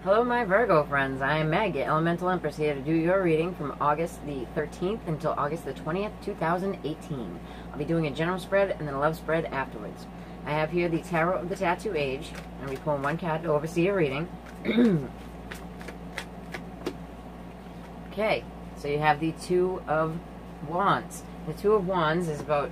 Hello my Virgo friends, I am Meg, Elemental Empress, here to do your reading from August the 13th until August the 20th, 2018. I'll be doing a general spread and then a love spread afterwards. I have here the Tarot of the Tattoo Age, and I'll be pulling one card to oversee your reading. Okay, so you have the Two of Wands. The Two of Wands is about,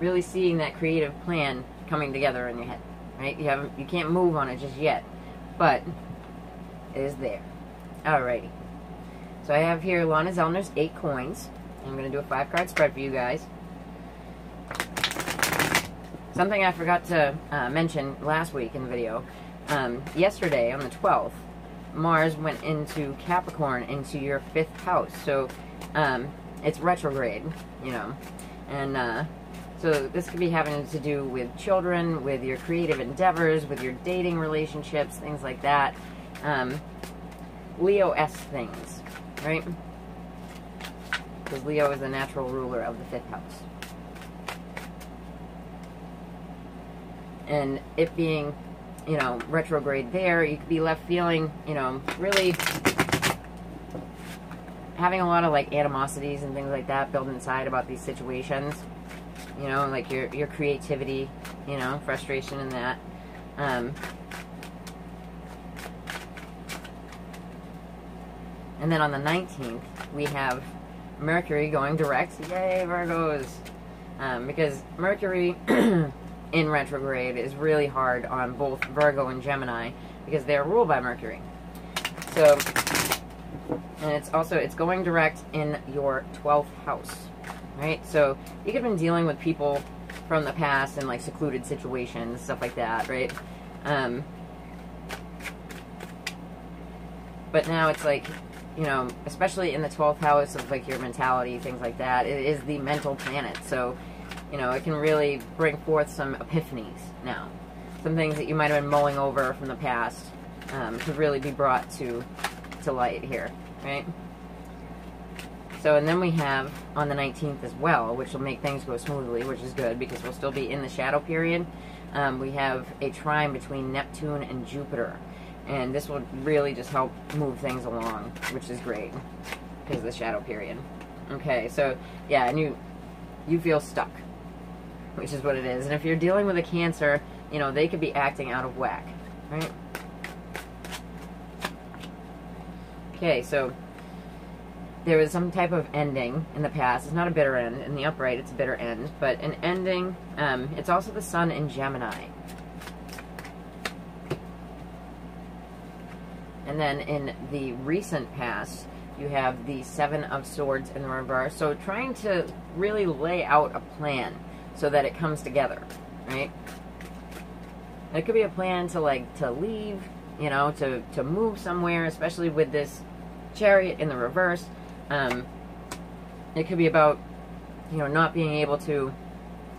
really seeing that creative plan coming together in your head, right? You can't move on it just yet, but it is there. Alrighty. So I have here Lana Zellner's 8 coins. I'm going to do a 5-card spread for you guys. Something I forgot to mention last week in the video. Yesterday, on the 12th, Mars went into Capricorn, into your 5th house. So it's retrograde, And so this could be having to do with children, with your creative endeavors, with your dating relationships, things like that. Leo-esque things, right? Because Leo is the natural ruler of the 5th house. And it being, retrograde there, you could be left feeling, really having a lot of, animosities and things like that built inside about these situations. Like your creativity, frustration in that. And then on the 19th, we have Mercury going direct. Yay, Virgos! Because Mercury in retrograde is really hard on both Virgo and Gemini because they're ruled by Mercury. So, and it's going direct in your 12th house, right? So you could have been dealing with people from the past in secluded situations, stuff like that, right? But now it's especially in the 12th house of your mentality, things like that, it is the mental planet. So, it can really bring forth some epiphanies now. Some things that you might have been mulling over from the past could really be brought to light here, right? So, and then we have on the 19th as well, which will make things go smoothly, which is good because we'll still be in the shadow period. We have a trine between Neptune and Jupiter. And this will really just help move things along, which is great, because of the shadow period. Okay, so, yeah, and you feel stuck, which is what it is. And if you're dealing with a Cancer, they could be acting out of whack, right? Okay, so there was some type of ending in the past. It's not a bitter end. In the upright, it's a bitter end. But an ending, it's also the Sun in Gemini. And then in the recent past, you have the 7 of Swords in the reverse. So trying to really lay out a plan so that it comes together, right? It could be a plan to leave, to move somewhere, especially with this Chariot in the reverse. It could be about, not being able to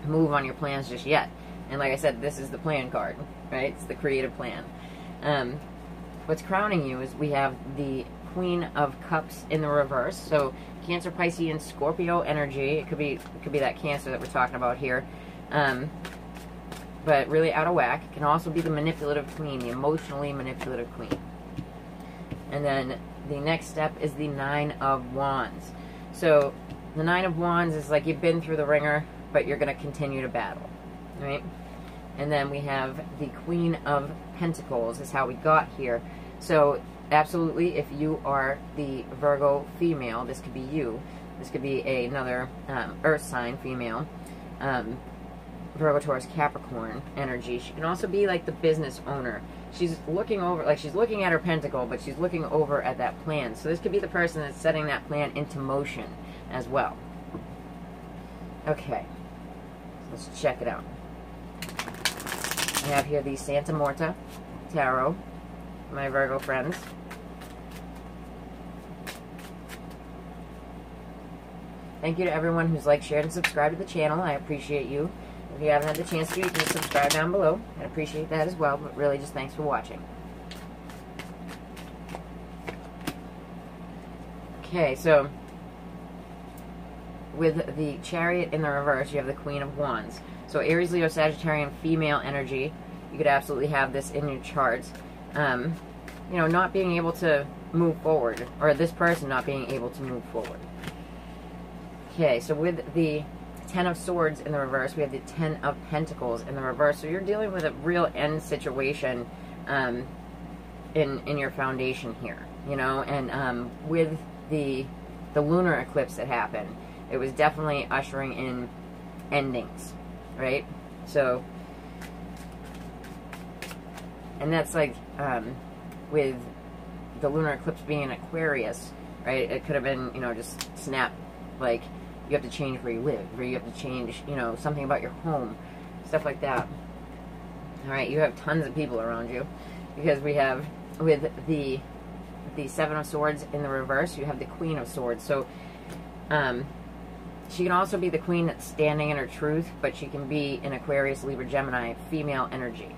move on your plans just yet. And like I said, this is the plan card, right? It's the creative plan. What's crowning you is we have the Queen of Cups in the reverse. So Cancer, Pisces, and Scorpio energy. It could be that Cancer that we're talking about here. But really out of whack. It can also be the manipulative queen, the emotionally manipulative queen. And then the next step is the 9 of Wands. So the 9 of Wands is you've been through the ringer, but you're going to continue to battle, right? And then we have the Queen of Pentacles is how we got here. So absolutely, if you are the Virgo female, this could be you. This could be another earth sign female. Virgo, Taurus, Capricorn energy. She can also be the business owner. She's looking over, she's looking at her pentacle, but she's looking over at that plan. So this could be the person that's setting that plan into motion as well. Okay, let's check it out. I have here the Santa Morta Tarot, my Virgo friends. Thank you to everyone who's shared, and subscribed to the channel. I appreciate you. If you haven't had the chance to, you can subscribe down below. I'd appreciate that as well, but really just thanks for watching. Okay, so with the Chariot in the reverse, you have the Queen of Wands. So Aries, Leo, Sagittarian, female energy. You could absolutely have this in your chart. you know, not being able to move forward, or this person not being able to move forward. Okay, so with the Ten of Swords in the reverse, we have the Ten of Pentacles in the reverse. So you're dealing with a real end situation in your foundation here, you know, and with the lunar eclipse that happened, it was definitely ushering in endings, right? So, and that's like with the lunar eclipse being in Aquarius, right? It could have been, you know, just snap, like you have to change where you live, or you have to change, you know, something about your home, stuff like that. All right, you have tons of people around you, because we have, with the Seven of Swords in the reverse, you have the Queen of Swords. So she can also be the queen that's standing in her truth, but she can be in Aquarius, Libra, Gemini, female energy.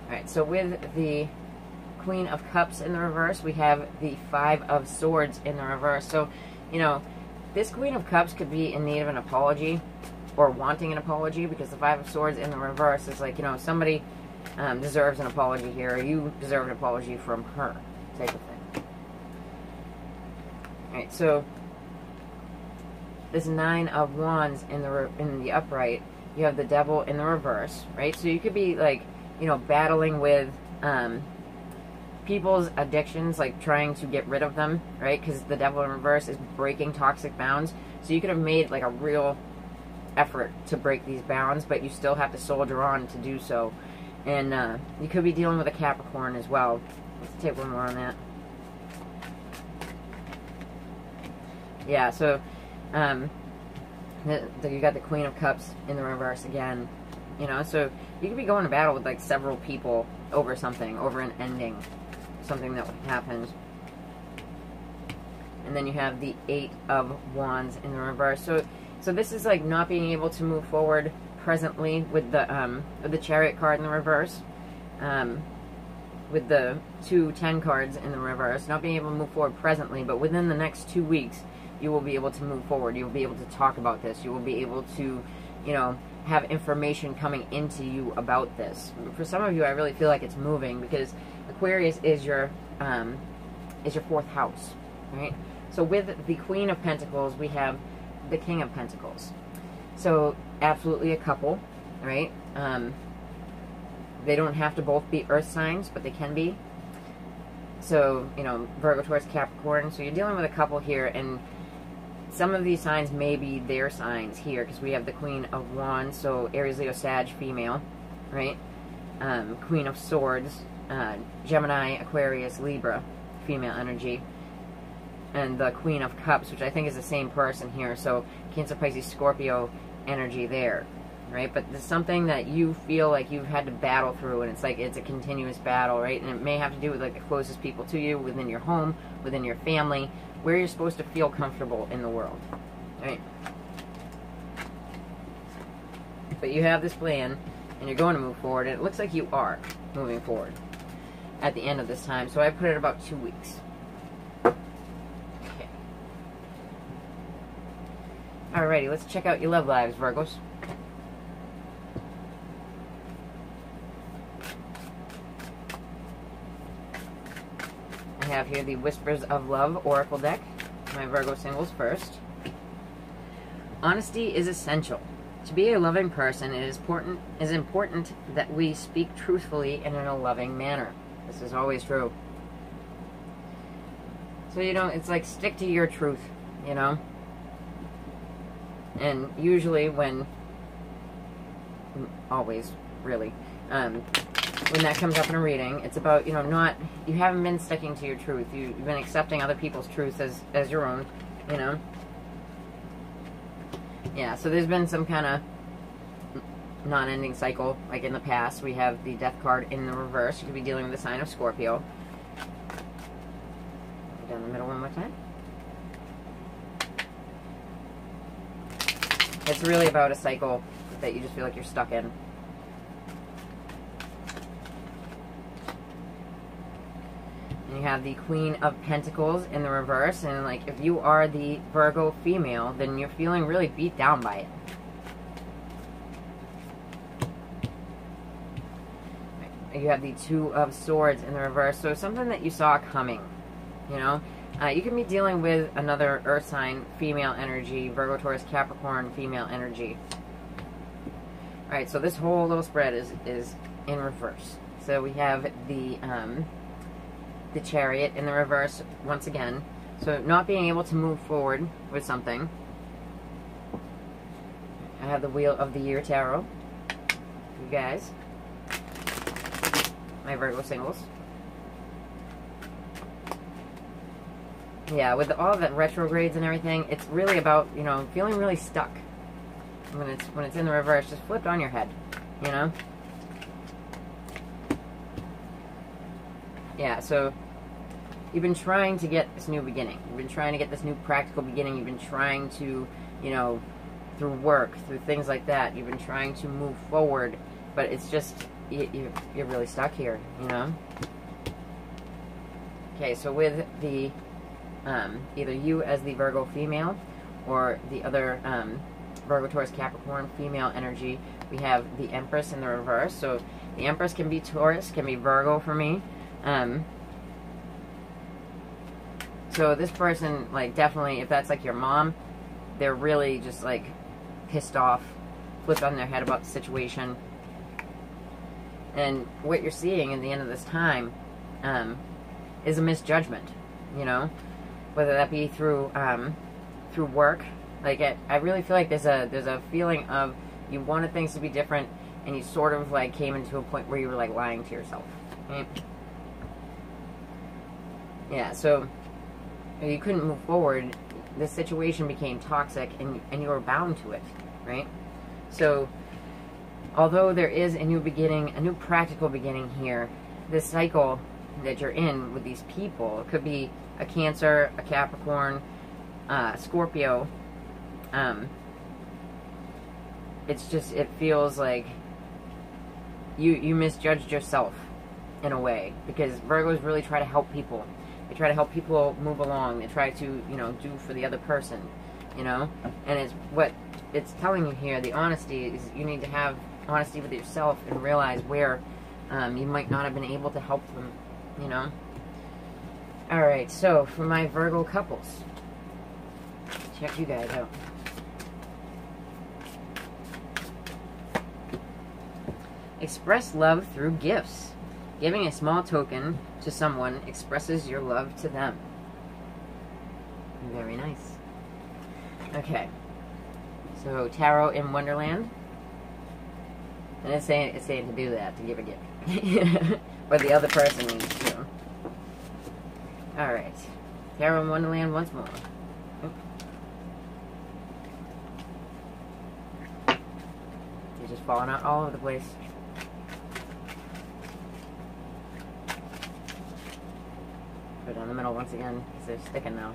Alright, so with the Queen of Cups in the reverse, we have the Five of Swords in the reverse. So, you know, this Queen of Cups could be in need of an apology, or wanting an apology, because the Five of Swords in the reverse is like, you know, somebody deserves an apology here, or you deserve an apology from her, type of thing. Alright, so this Nine of Wands in the upright, you have the Devil in the reverse, right? So you could be like, you know, battling with people's addictions, like trying to get rid of them, right? Because the Devil in reverse is breaking toxic bounds. So you could have made like a real effort to break these bounds, but you still have to soldier on to do so. And you could be dealing with a Capricorn as well. Let's take one more on that. Yeah, so you got the Queen of Cups in the reverse again. You know, so you could be going to battle with like several people over something, over an ending, something that happened. And then you have the Eight of Wands in the reverse. So this is like not being able to move forward presently with the Chariot card in the reverse, with the two 10 cards in the reverse, not being able to move forward presently, but within the next 2 weeks, you will be able to move forward. You will be able to talk about this. You will be able to, you know, have information coming into you about this. For some of you, I really feel like it's moving, because Aquarius is your fourth house, right? So with the Queen of Pentacles, we have the King of Pentacles. So absolutely a couple, right? They don't have to both be earth signs, but they can be. So, you know, Virgo, Taurus, Capricorn. So you're dealing with a couple here, and some of these signs may be their signs here, because we have the Queen of Wands, so Aries, Leo, Sag, female, right? Queen of Swords, Gemini, Aquarius, Libra, female energy. And the Queen of Cups, which I think is the same person here, so Cancer, Pisces, Scorpio energy there, right? But there's something that you feel like you've had to battle through, and it's like it's a continuous battle, right? And it may have to do with like the closest people to you, within your home, within your family, where you're supposed to feel comfortable in the world, right? But you have this plan, and you're going to move forward, and it looks like you are moving forward at the end of this time. So I put it about 2 weeks. Okay. Alrighty, let's check out your love lives, Virgos. I have here the Whispers of Love Oracle deck. My Virgo singles first. Honesty is essential. To be a loving person, it is important that we speak truthfully and in a loving manner. This is always true. So, you know, it's like stick to your truth, you know? And usually always, really, when that comes up in a reading, it's about, you know, you haven't been sticking to your truth. You've been accepting other people's truths as your own, you know? Yeah, so there's been some kind of non-ending cycle, like in the past. We have the Death card in the reverse. You could be dealing with the sign of Scorpio. Down the middle one more time. It's really about a cycle that you just feel like you're stuck in. And you have the Queen of Pentacles in the reverse, and like if you are the Virgo female, then you're feeling really beat down by it. you have the Two of Swords in the reverse. So something that you saw coming, you know. You can be dealing with another earth sign, female energy, Virgo, Taurus, Capricorn, female energy. Alright, so this whole little spread is in reverse. So we have the Chariot in the reverse once again. So not being able to move forward with something. I have the Wheel of the Year Tarot. You guys. My Virgo singles. Yeah, with all the retrogrades and everything, it's really about, you know, feeling really stuck. When it's in the reverse, just flipped on your head, you know? Yeah, so you've been trying to get this new beginning. You've been trying to get this new practical beginning. You've been trying to, you know, through work, through things like that, you've been trying to move forward, but it's just, you're really stuck here, you know? Okay, so with the, either you as the Virgo female, or the other, Virgo, Taurus, Capricorn, female energy, we have the Empress in the reverse. So the Empress can be Taurus, can be Virgo for me. So this person, like, definitely, if that's like your mom, they're really just like pissed off, flipped on their head about the situation. And what you're seeing at the end of this time is a misjudgment, you know, whether that be through through work. Like, I really feel like there's a feeling of you wanted things to be different, and you sort of, like, came into a point where you were, like, lying to yourself. Right? Yeah, so you couldn't move forward. The situation became toxic, and you were bound to it, right? So, although there is a new beginning, a new practical beginning here, this cycle that you're in with these people, it could be a Cancer, a Capricorn, Scorpio. It's just, it feels like you misjudged yourself in a way, because Virgos really try to help people. They try to help people move along. They try to, you know, do for the other person, you know? And it's what it's telling you here, the honesty, is you need to have honesty with yourself and realize where you might not have been able to help them, you know? Alright, so for my Virgo couples, check you guys out. Express love through gifts. Giving a small token to someone expresses your love to them. Very nice. Okay. So, Tarot in Wonderland. And it's saying to do that, to give a gift. Or the other person needs to. Alright. Tarot in Wonderland once more. You're just falling out all over the place. Put it in the middle once again, because they're sticking now.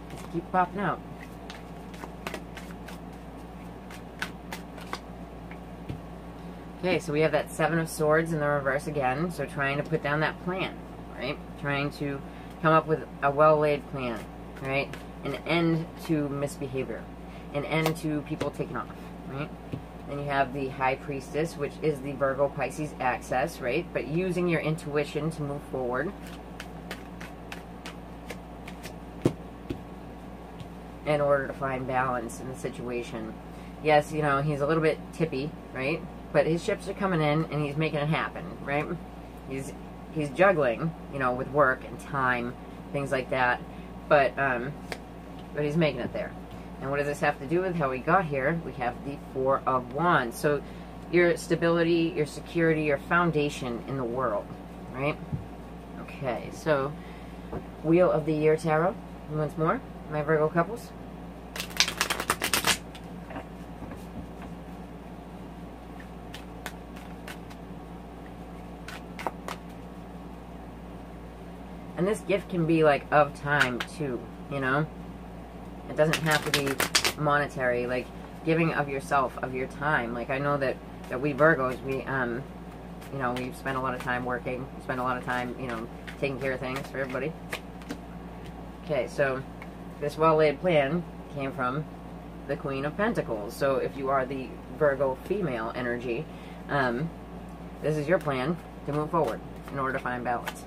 Just keep popping out. Okay, so we have that Seven of Swords in the reverse again. So trying to put down that plan, right? Trying to come up with a well-laid plan, right? An end to misbehavior. An end to people taking off, right? Then you have the High Priestess, which is the Virgo Pisces axis, right? But using your intuition to move forward. In order to find balance in the situation. Yes, you know, he's a little bit tippy, right? But his ships are coming in, and he's making it happen, right? He's juggling, you know, with work and time, things like that. But he's making it there. And what does this have to do with how we got here? We have the Four of Wands. So your stability, your security, your foundation in the world, right? Okay, so Wheel of the Year Tarot, once more, my Virgo couples. And this gift can be like of time too, you know? It doesn't have to be monetary, like giving of yourself, of your time. Like I know that we Virgos, we, you know, we spend a lot of time working, we spend a lot of time, you know, taking care of things for everybody. Okay, so this well-laid plan came from the Queen of Pentacles. So if you are the Virgo female energy, this is your plan to move forward in order to find balance.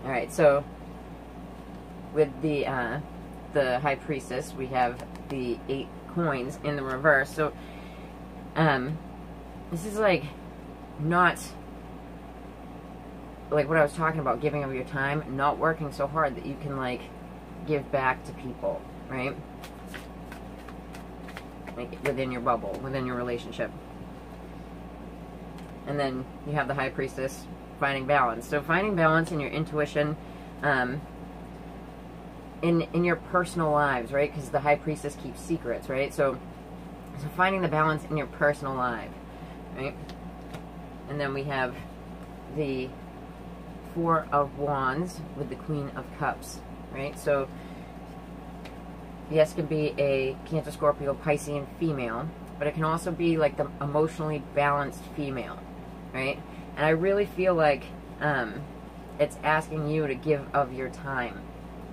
Alright, so with the High Priestess, we have the 8 coins in the reverse. So this is like not like what I was talking about, giving of your time, not working so hard that you can like give back to people, right? Like within your bubble, within your relationship. And then you have the High Priestess, finding balance. So finding balance in your intuition, in your personal lives, right? Because the High Priestess keeps secrets, right? So finding the balance in your personal life, right? And then we have the 4 of Wands with the Queen of Cups, right? So yes, it can be a Cancer, Scorpio, Piscean female, but it can also be like the emotionally balanced female, right? And I really feel like it's asking you to give of your time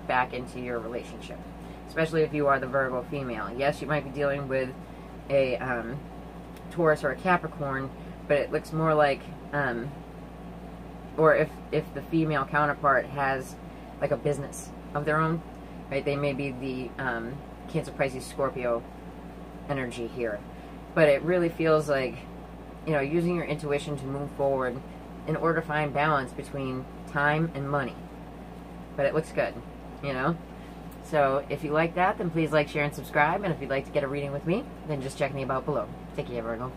back into your relationship, especially if you are the Virgo female. Yes, you might be dealing with a Taurus or a Capricorn, but it looks more like, or if the female counterpart has like a business of their own, right? They may be the Cancer, Pisces, Scorpio energy here. But it really feels like, you know, using your intuition to move forward in order to find balance between time and money. But it looks good, you know? So if you like that, then please like, share, and subscribe. And if you'd like to get a reading with me, then just check me about below. Take care, Virgo.